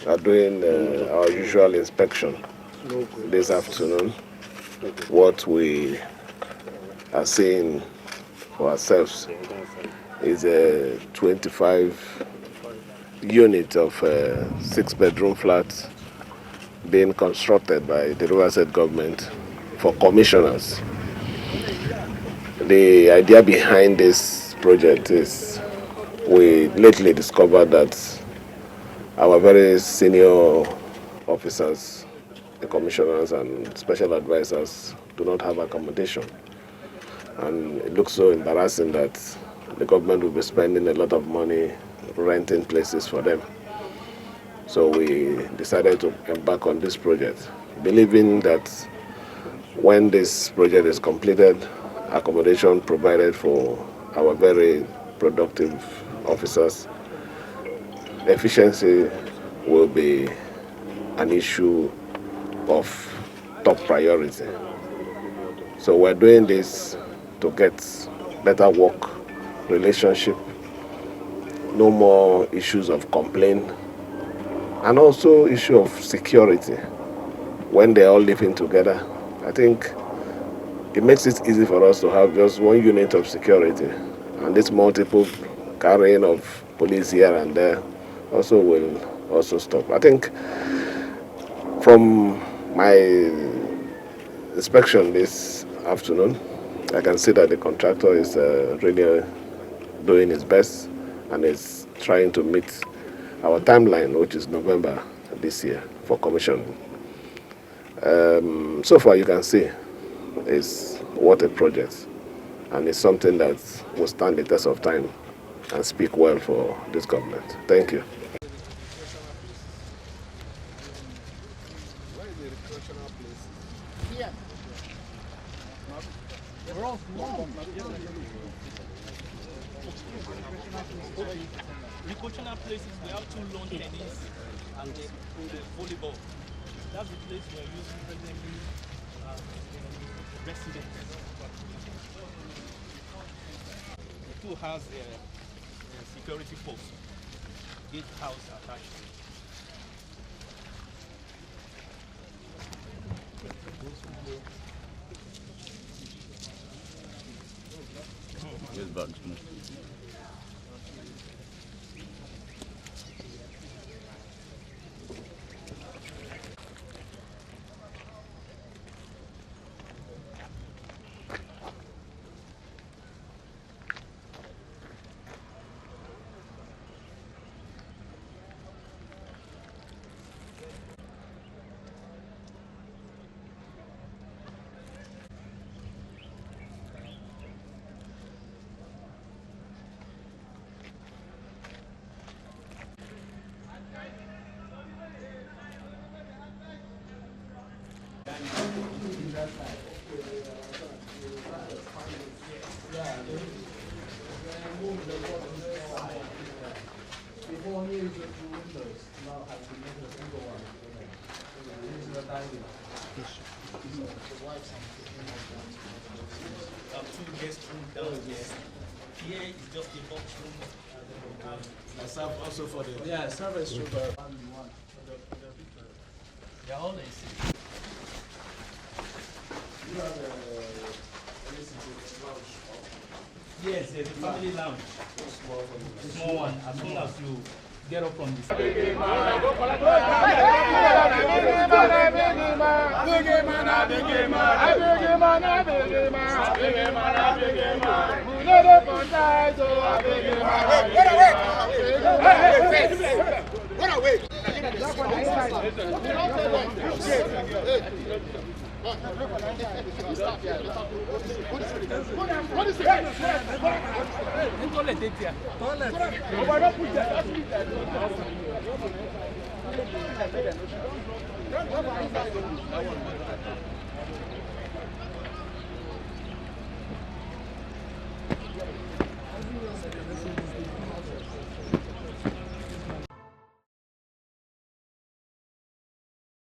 are doing our usual inspection this afternoon. What we are seeing for ourselves is a 25 unit of 6-bedroom flats being constructed by the Rivers State government for commissioners. The idea behind this project is we lately discovered that our very senior officers, the commissioners and special advisors, do not have accommodation. And it looks so embarrassing that the government will be spending a lot of money renting places for them. So we decided to embark on this project, believing that when this project is completed, accommodation provided for our very productive officers, efficiency will be an issue of top priority. So we're doing this to get better work relationship, no more issues of complaint, and also issue of security. When they're all living together, I think it makes it easy for us to have just one unit of security, and this multiple carrying of police here and there also will also stop. I think from my inspection this afternoon, I can see that the contractor is really doing his best and is trying to meet our timeline, which is November this year for commissioning. So far you can see is what a project, and it's something that will stand the test of time and speak well for this government. Thank you. Recreational places, we have 2 lawn tennis and the volleyball. That's the place we're using presently as residents. The 2 has a security post, gate house attached to it. Yes, back. Before he used the 2 windows, now has to make a single one. This is the dining. We have 2 guest rooms downstairs. Here is just a box room. I serve also for the... Yeah, service room. They are all the same. You have a lounge. Yes, there's a family lounge. Small one, as soon as you get up from this. What is it? Toilet.